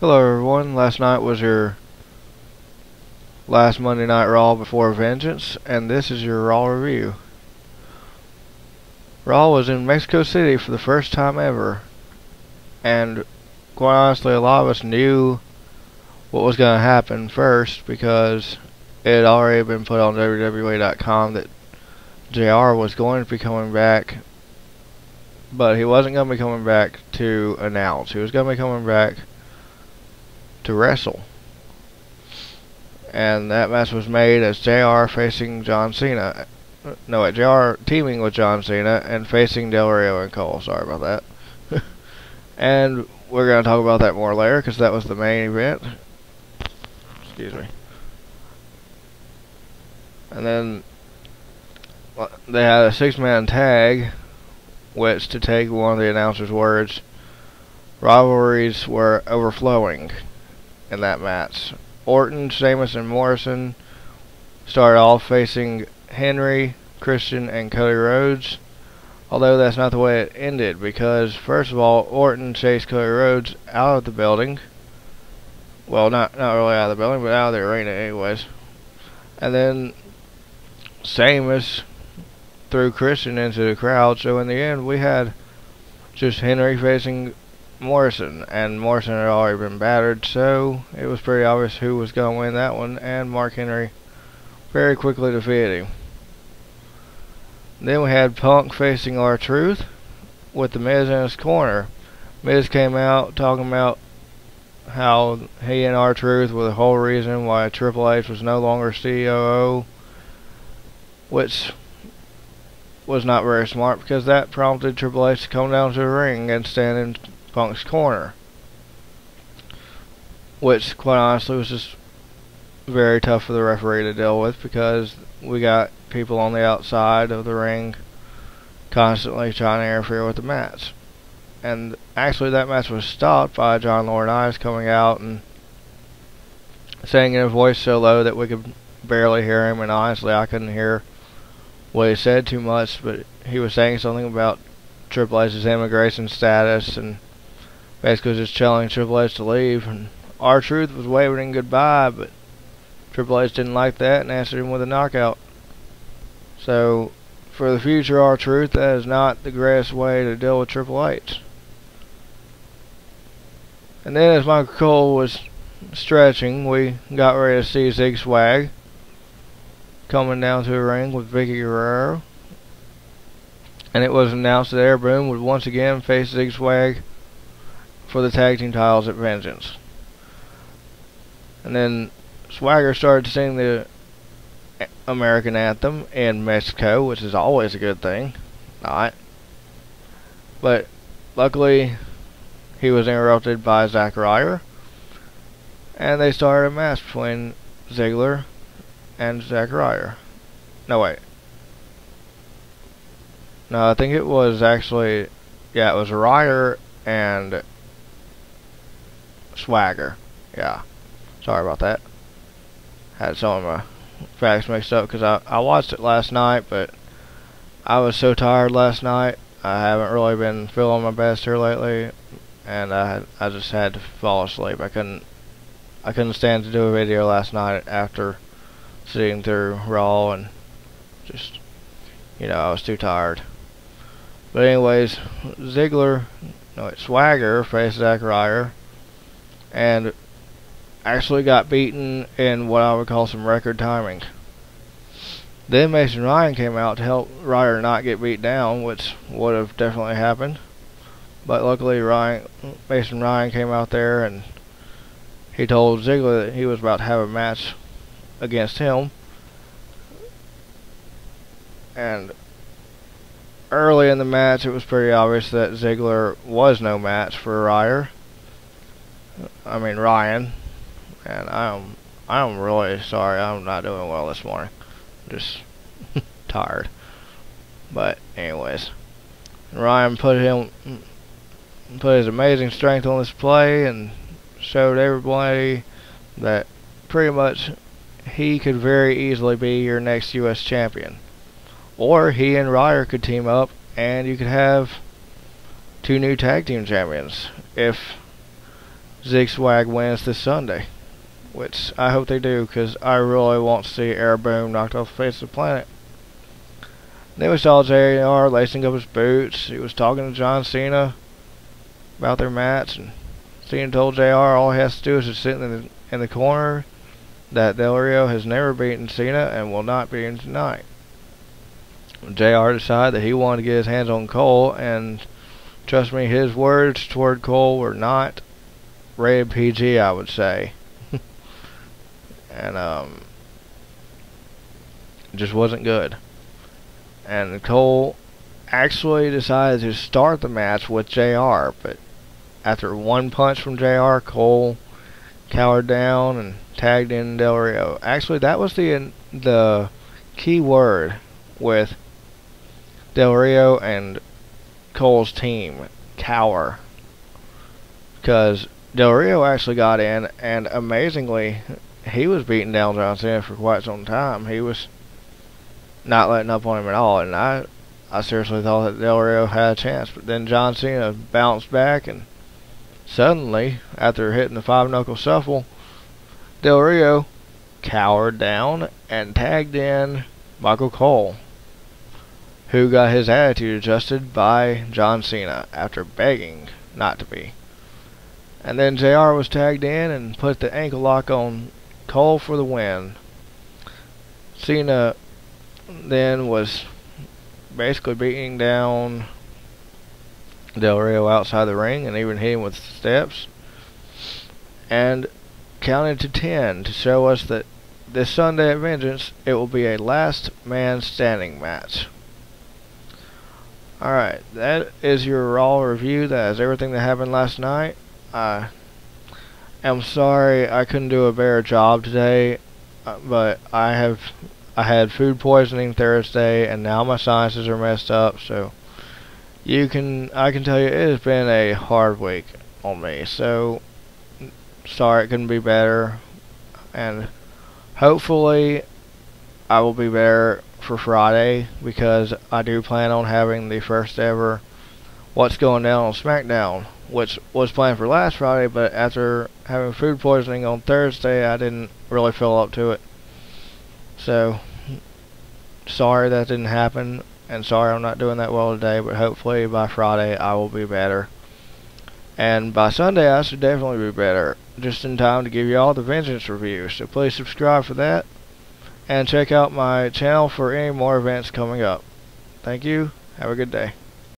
Hello everyone, last night was your last Monday Night Raw before Vengeance, and this is your Raw review. Raw was in Mexico City for the first time ever, and quite honestly a lot of us knew what was going to happen first because it had already been put on WWE.com that JR was going to be coming back, but he wasn't going to be coming back to announce. He was going to be coming back to wrestle. And that match was made as JR facing John Cena. No, JR teaming with John Cena and facing Del Rio and Cole. Sorry about that. And we're going to talk about that more later because that was the main event. Excuse me. And then they had a 6-man tag, which, to take one of the announcer's words, rivalries were overflowing in that match. Orton, Sheamus, and Morrison started off facing Henry, Christian, and Cody Rhodes. Although that's not the way it ended, because first of all, Orton chased Cody Rhodes out of the building. Well, not really out of the building, but out of the arena anyways. And then Sheamus threw Christian into the crowd, so in the end we had just Henry facing Morrison, and Morrison had already been battered, so it was pretty obvious who was going to win that one, and Mark Henry very quickly defeated him. Then we had Punk facing R-Truth with The Miz in his corner. Miz came out talking about how he and R-Truth were the whole reason why Triple H was no longer COO, which was not very smart because that prompted Triple H to come down to the ring and stand in Punk's corner, which quite honestly was just very tough for the referee to deal with because we got people on the outside of the ring constantly trying to interfere with the match. And actually that match was stopped by John Laurinaitis coming out and saying in a voice so low that we could barely hear him, and honestly I couldn't hear what he said too much, but he was saying something about Triple H's immigration status and basically just telling Triple H to leave. And R-Truth was waving goodbye, but Triple H didn't like that and answered him with a knockout. So for the future, R-Truth, that is not the greatest way to deal with Triple H. And then as Michael Cole was stretching, we got ready to see Zig Swag coming down to the ring with Vicky Guerrero, and it was announced that Air Boom would once again face Zig Swag for the tag team titles at Vengeance. And then Swagger started to sing the American anthem in Mexico, which is always a good thing. Not. But luckily he was interrupted by Zechariah, and they started a match between Ziggler and Zechariah. No, wait. No, I think it was actually, yeah, it was Ryder and Swagger. Yeah. Sorry about that. Had some of my facts mixed up because I watched it last night, but I was so tired last night. I haven't really been feeling my best here lately, and I just had to fall asleep. I couldn't stand to do a video last night after sitting through Raw, and just, I was too tired. But anyways, Swagger faced Zechariah and actually got beaten in what I would call some record timing. Then Mason Ryan came out to help Ryder not get beat down, which would have definitely happened. But luckily Mason Ryan came out there and he told Ziggler that he was about to have a match against him. And early in the match it was pretty obvious that Ziggler was no match for Ryan. And I'm really sorry, I'm not doing well this morning. I'm just tired. But anyways, Ryan put his amazing strength on display and showed everybody that pretty much he could very easily be your next US champion. Or he and Ryder could team up and you could have two new tag team champions if Zigzag wins this Sunday, which I hope they do, because I really want to see Air Boom knocked off the face of the planet. Then we saw JR lacing up his boots. He was talking to John Cena about their match, and Cena told JR all he has to do is just sit in the corner, that Del Rio has never beaten Cena and will not beat him tonight. JR decided that he wanted to get his hands on Cole, and trust me, his words toward Cole were not rated PG, I would say. And it just wasn't good. And Cole actually decided to start the match with JR, but after one punch from JR, Cole cowered down and tagged in Del Rio. Actually, that was the key word with Del Rio and Cole's team, cower. Because Del Rio actually got in, and amazingly, he was beating down John Cena for quite some time. He was not letting up on him at all, and I seriously thought that Del Rio had a chance. But then John Cena bounced back, and suddenly, after hitting the five-knuckle shuffle, Del Rio cowered down and tagged in Michael Cole, who got his attitude adjusted by John Cena after begging not to be. And then JR was tagged in and put the ankle lock on Cole for the win. Cena then was basically beating down Del Rio outside the ring and even hit him with steps, and counted to 10 to show us that this Sunday at Vengeance it will be a last man standing match. Alright, that is your Raw review. That is everything that happened last night. I am sorry I couldn't do a better job today, but I had food poisoning Thursday, and now my sinuses are messed up, so I can tell you it has been a hard week on me. So sorry it couldn't be better, and hopefully I will be better for Friday, because I do plan on having the first ever What's Going Down on SmackDown, which was planned for last Friday, but after having food poisoning on Thursday, I didn't really feel up to it. So sorry that didn't happen, and sorry I'm not doing that well today, but hopefully by Friday I will be better. And by Sunday I should definitely be better, just in time to give you all the Vengeance review. So please subscribe for that, and check out my channel for any more events coming up. Thank you. Have a good day.